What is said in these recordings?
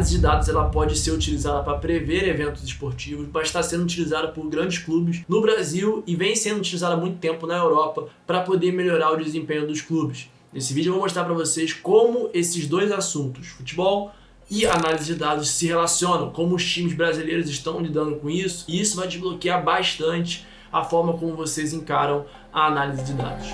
análise de dados ela pode ser utilizada para prever eventos esportivos, mas está sendo utilizada por grandes clubes no Brasil e vem sendo utilizada há muito tempo na Europa para poder melhorar o desempenho dos clubes. Nesse vídeo eu vou mostrar para vocês como esses dois assuntos, futebol e análise de dados, se relacionam, como os times brasileiros estão lidando com isso, e isso vai desbloquear bastante a forma como vocês encaram a análise de dados.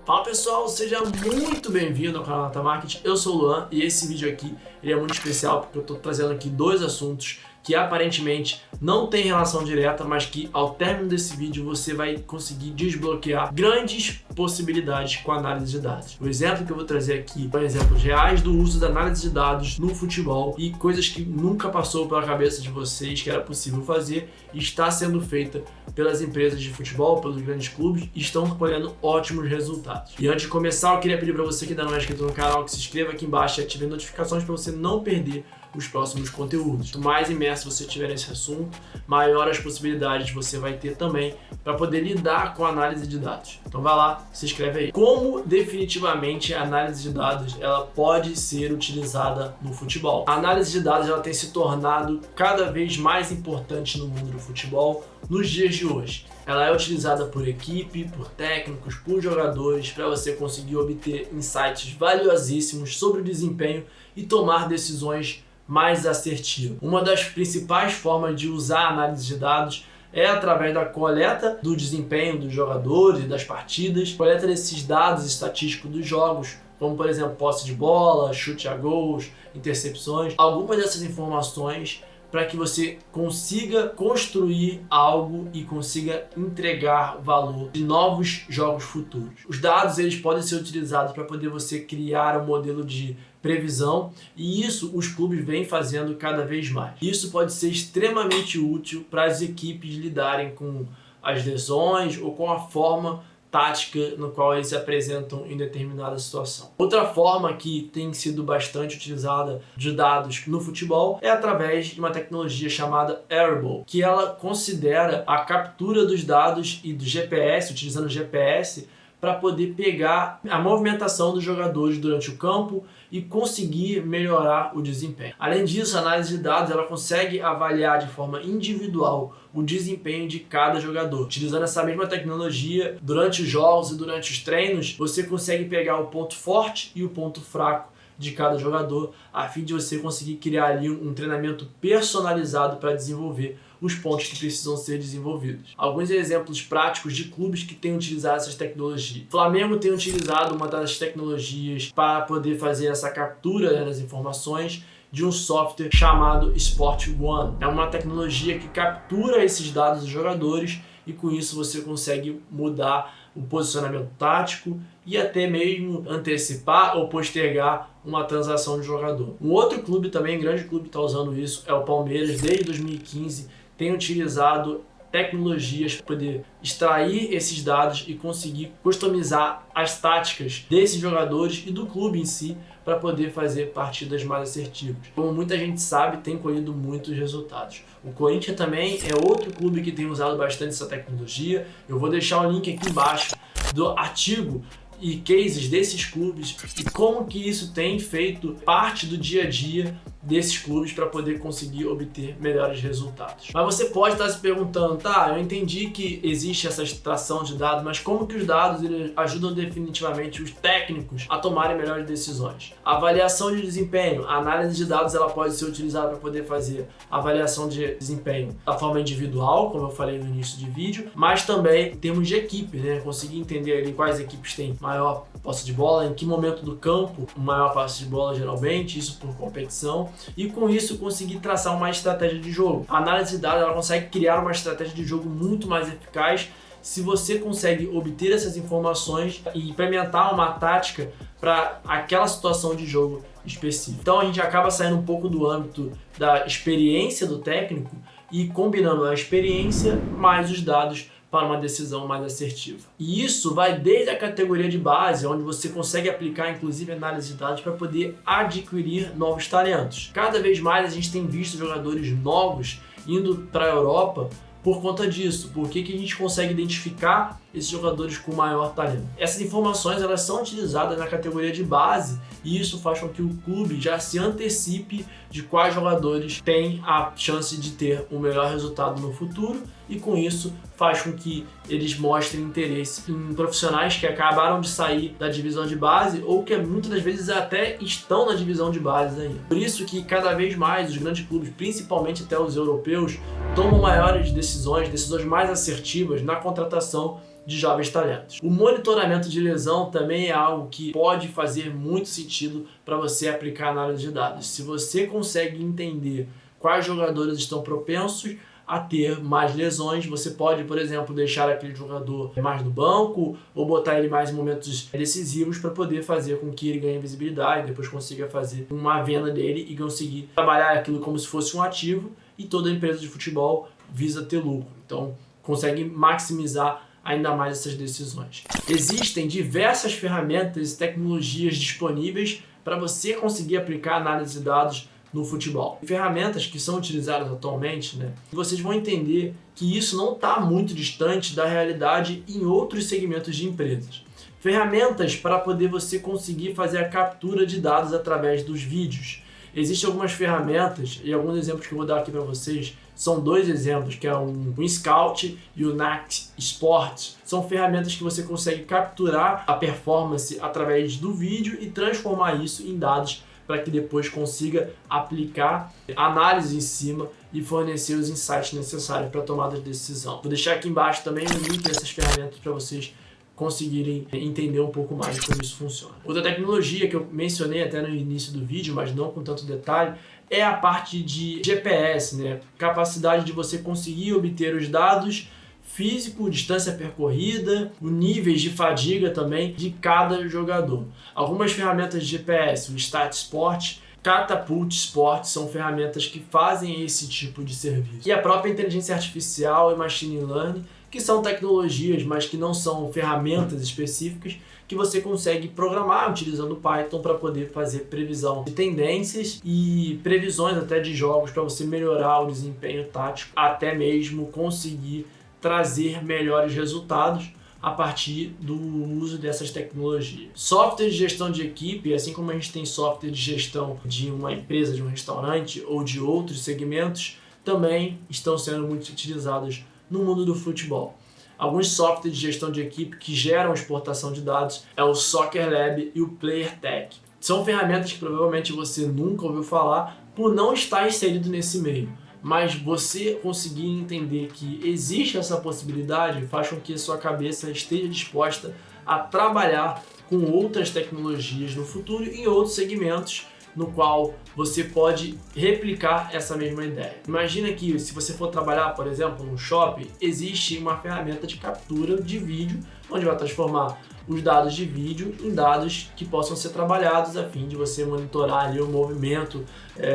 Fala pessoal, seja muito bem-vindo ao canal Data Market. Eu sou o Luan e esse vídeo aqui ele é muito especial porque eu estou trazendo aqui dois assuntos que aparentemente não tem relação direta, mas que ao término desse vídeo você vai conseguir desbloquear grandes possibilidades com a análise de dados. O exemplo que eu vou trazer aqui são exemplos reais do uso da análise de dados no futebol e coisas que nunca passou pela cabeça de vocês que era possível fazer e está sendo feita pelas empresas de futebol, pelos grandes clubes e estão colhendo ótimos resultados. E antes de começar, eu queria pedir para você que ainda não é inscrito no canal que se inscreva aqui embaixo e ative as notificações para você não perder os próximos conteúdos. Quanto mais imerso você tiver nesse assunto, maior as possibilidades você vai ter também para poder lidar com a análise de dados. Então vai lá, se inscreve aí. Como definitivamente a análise de dados ela pode ser utilizada no futebol? A análise de dados ela tem se tornado cada vez mais importante no mundo do futebol nos dias de hoje. Ela é utilizada por equipe, por técnicos, por jogadores, para você conseguir obter insights valiosíssimos sobre o desempenho e tomar decisões mais assertivas. Uma das principais formas de usar a análise de dados é através da coleta do desempenho dos jogadores e das partidas, coleta desses dados estatísticos dos jogos, como por exemplo posse de bola, chute a gols, intercepções, algumas dessas informações para que você consiga construir algo e consiga entregar valor de novos jogos futuros. Os dados eles podem ser utilizados para poder você criar um modelo de previsão e isso os clubes vêm fazendo cada vez mais. Isso pode ser extremamente útil para as equipes lidarem com as lesões ou com a forma tática no qual eles se apresentam em determinada situação. Outra forma que tem sido bastante utilizada de dados no futebol é através de uma tecnologia chamada Airball, que ela considera a captura dos dados e do GPS, utilizando o GPS, para poder pegar a movimentação dos jogadores durante o campo e conseguir melhorar o desempenho. Além disso, a análise de dados ela consegue avaliar de forma individual o desempenho de cada jogador. Utilizando essa mesma tecnologia, durante os jogos e durante os treinos, você consegue pegar o ponto forte e o ponto fraco de cada jogador, a fim de você conseguir criar ali um treinamento personalizado para desenvolver os pontos que precisam ser desenvolvidos. Alguns exemplos práticos de clubes que têm utilizado essas tecnologias. O Flamengo tem utilizado uma das tecnologias para poder fazer essa captura das informações de um software chamado Sport One. É uma tecnologia que captura esses dados dos jogadores e com isso você consegue mudar o posicionamento tático e até mesmo antecipar ou postergar uma transação de jogador. Um outro clube também, um grande clube que está usando isso, é o Palmeiras. Desde 2015 tem utilizado tecnologias para poder extrair esses dados e conseguir customizar as táticas desses jogadores e do clube em si para poder fazer partidas mais assertivas. Como muita gente sabe, tem colhido muitos resultados. O Corinthians também é outro clube que tem usado bastante essa tecnologia. Eu vou deixar o link aqui embaixo do artigo e cases desses clubes e como que isso tem feito parte do dia a dia desses clubes para poder conseguir obter melhores resultados. Mas você pode estar se perguntando, tá, eu entendi que existe essa extração de dados, mas como que os dados eles ajudam definitivamente os técnicos a tomarem melhores decisões? A avaliação de desempenho, a análise de dados ela pode ser utilizada para poder fazer avaliação de desempenho da forma individual, como eu falei no início de vídeo, mas também em termos de equipe, né? Conseguir entender ali quais equipes têm maior posse de bola, em que momento do campo o maior posse de bola geralmente, isso por competição, e com isso conseguir traçar uma estratégia de jogo. A análise de dados ela consegue criar uma estratégia de jogo muito mais eficaz se você consegue obter essas informações e implementar uma tática para aquela situação de jogo específica. Então a gente acaba saindo um pouco do âmbito da experiência do técnico e combinando a experiência mais os dados para uma decisão mais assertiva. E isso vai desde a categoria de base, onde você consegue aplicar inclusive análise de dados para poder adquirir novos talentos. Cada vez mais a gente tem visto jogadores novos indo para a Europa por conta disso. Por que a gente consegue identificar esses jogadores com maior talento? Essas informações elas são utilizadas na categoria de base e isso faz com que o clube já se antecipe de quais jogadores têm a chance de ter o melhor resultado no futuro e com isso faz com que eles mostrem interesse em profissionais que acabaram de sair da divisão de base ou que muitas das vezes até estão na divisão de base ainda. Por isso que cada vez mais os grandes clubes, principalmente até os europeus, tomam maiores decisões mais assertivas na contratação de jovens talentos. O monitoramento de lesão também é algo que pode fazer muito sentido para você aplicar a análise de dados. Se você consegue entender quais jogadores estão propensos a ter mais lesões, você pode, por exemplo, deixar aquele jogador mais no banco ou botar ele mais em momentos decisivos para poder fazer com que ele ganhe visibilidade, depois consiga fazer uma venda dele e conseguir trabalhar aquilo como se fosse um ativo, e toda empresa de futebol visa ter lucro. Então, consegue maximizar ainda mais essas decisões. Existem diversas ferramentas e tecnologias disponíveis para você conseguir aplicar análise de dados no futebol. Ferramentas que são utilizadas atualmente, vocês vão entender que isso não está muito distante da realidade em outros segmentos de empresas. Ferramentas para poder você conseguir fazer a captura de dados através dos vídeos. Existem algumas ferramentas e alguns exemplos que eu vou dar aqui para vocês. São dois exemplos, que é o Scout e o Nact Sport. São ferramentas que você consegue capturar a performance através do vídeo e transformar isso em dados para que depois consiga aplicar análise em cima e fornecer os insights necessários para a tomada de decisão. Vou deixar aqui embaixo também o link dessas ferramentas para vocês conseguirem entender um pouco mais como isso funciona. Outra tecnologia que eu mencionei até no início do vídeo, mas não com tanto detalhe, é a parte de GPS, capacidade de você conseguir obter os dados físico, distância percorrida, os níveis de fadiga também de cada jogador. Algumas ferramentas de GPS, o StatSport, Catapult Sport, são ferramentas que fazem esse tipo de serviço. E a própria inteligência artificial e machine learning, que são tecnologias, mas que não são ferramentas específicas, que você consegue programar utilizando Python para poder fazer previsão de tendências e previsões até de jogos para você melhorar o desempenho tático, até mesmo conseguir trazer melhores resultados a partir do uso dessas tecnologias. Software de gestão de equipe, assim como a gente tem software de gestão de uma empresa, de um restaurante ou de outros segmentos, também estão sendo muito utilizados no mundo do futebol. Alguns softwares de gestão de equipe que geram exportação de dados é o Soccer Lab e o PlayerTech. São ferramentas que provavelmente você nunca ouviu falar por não estar inserido nesse meio. Mas você conseguir entender que existe essa possibilidade faz com que a sua cabeça esteja disposta a trabalhar com outras tecnologias no futuro e em outros segmentos no qual você pode replicar essa mesma ideia. Imagina que se você for trabalhar, por exemplo, no shopping, existe uma ferramenta de captura de vídeo, onde vai transformar os dados de vídeo em dados que possam ser trabalhados a fim de você monitorar ali o movimento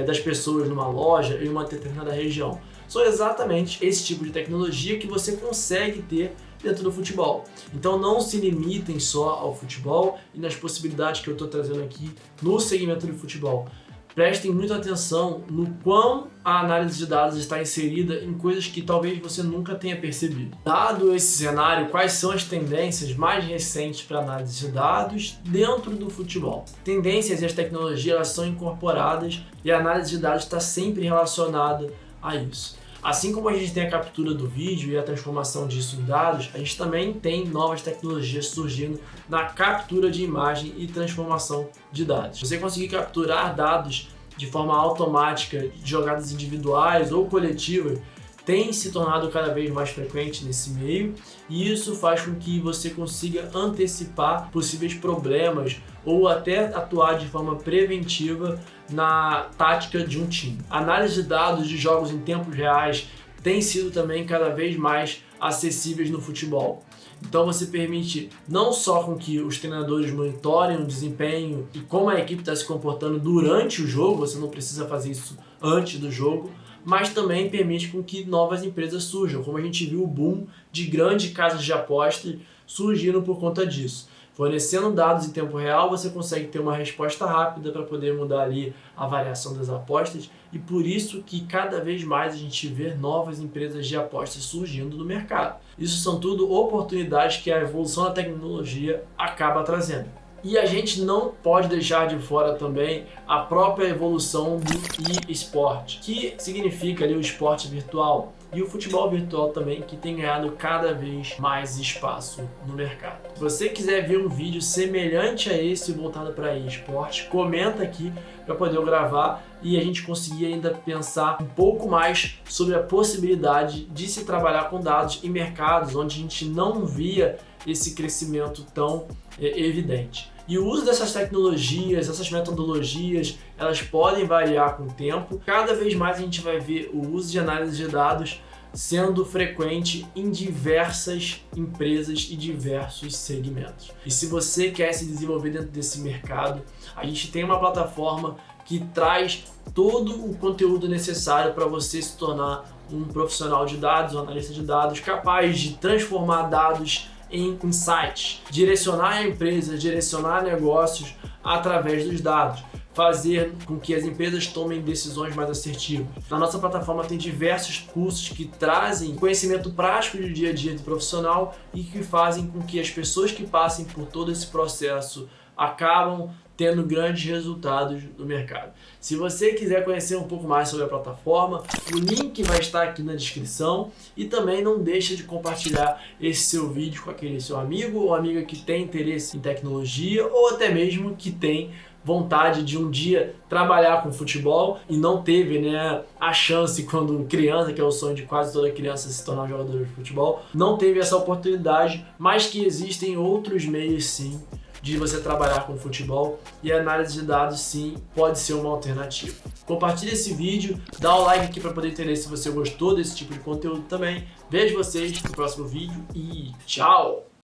das pessoas numa loja em uma determinada região. São exatamente esse tipo de tecnologia que você consegue ter dentro do futebol. Então não se limitem só ao futebol e nas possibilidades que eu estou trazendo aqui no segmento do futebol. Prestem muita atenção no quão a análise de dados está inserida em coisas que talvez você nunca tenha percebido. Dado esse cenário, quais são as tendências mais recentes para análise de dados dentro do futebol? Tendências e as tecnologias elas são incorporadas e a análise de dados está sempre relacionada a isso. Assim como a gente tem a captura do vídeo e a transformação disso em dados, a gente também tem novas tecnologias surgindo na captura de imagem e transformação de dados. Você conseguir capturar dados de forma automática de jogadas individuais ou coletivas tem se tornado cada vez mais frequente nesse meio e isso faz com que você consiga antecipar possíveis problemas ou até atuar de forma preventiva na tática de um time. A análise de dados de jogos em tempos reais tem sido também cada vez mais acessíveis no futebol. Então você permite não só com que os treinadores monitorem o desempenho e como a equipe está se comportando durante o jogo, você não precisa fazer isso antes do jogo, mas também permite com que novas empresas surjam, como a gente viu o boom de grandes casas de apostas surgindo por conta disso. Fornecendo dados em tempo real, você consegue ter uma resposta rápida para poder mudar ali a variação das apostas, e por isso que cada vez mais a gente vê novas empresas de apostas surgindo no mercado. Isso são tudo oportunidades que a evolução da tecnologia acaba trazendo. E a gente não pode deixar de fora também a própria evolução do e-sport, que significa ali o esporte virtual, e o futebol virtual também, que tem ganhado cada vez mais espaço no mercado. Se você quiser ver um vídeo semelhante a esse voltado para e-sport, comenta aqui para poder eu gravar e a gente conseguir ainda pensar um pouco mais sobre a possibilidade de se trabalhar com dados em mercados onde a gente não via esse crescimento tão evidente. E o uso dessas tecnologias, essas metodologias, elas podem variar com o tempo. Cada vez mais a gente vai ver o uso de análise de dados sendo frequente em diversas empresas e diversos segmentos. E se você quer se desenvolver dentro desse mercado, a gente tem uma plataforma que traz todo o conteúdo necessário para você se tornar um profissional de dados, um analista de dados, capaz de transformar dados em insights, direcionar a empresa, direcionar negócios através dos dados, fazer com que as empresas tomem decisões mais assertivas. Na nossa plataforma tem diversos cursos que trazem conhecimento prático do dia a dia do profissional e que fazem com que as pessoas que passem por todo esse processo acabam tendo grandes resultados no mercado. Se você quiser conhecer um pouco mais sobre a plataforma, o link vai estar aqui na descrição, e também não deixa de compartilhar esse seu vídeo com aquele seu amigo ou amiga que tem interesse em tecnologia ou até mesmo que tem vontade de um dia trabalhar com futebol e não teve, né, a chance quando criança, que é o sonho de quase toda criança se tornar um jogador de futebol, não teve essa oportunidade, mas que existem outros meios sim de você trabalhar com futebol, e a análise de dados sim pode ser uma alternativa. Compartilhe esse vídeo, dá o like aqui para poder entender se você gostou desse tipo de conteúdo também. Vejo vocês no próximo vídeo e tchau!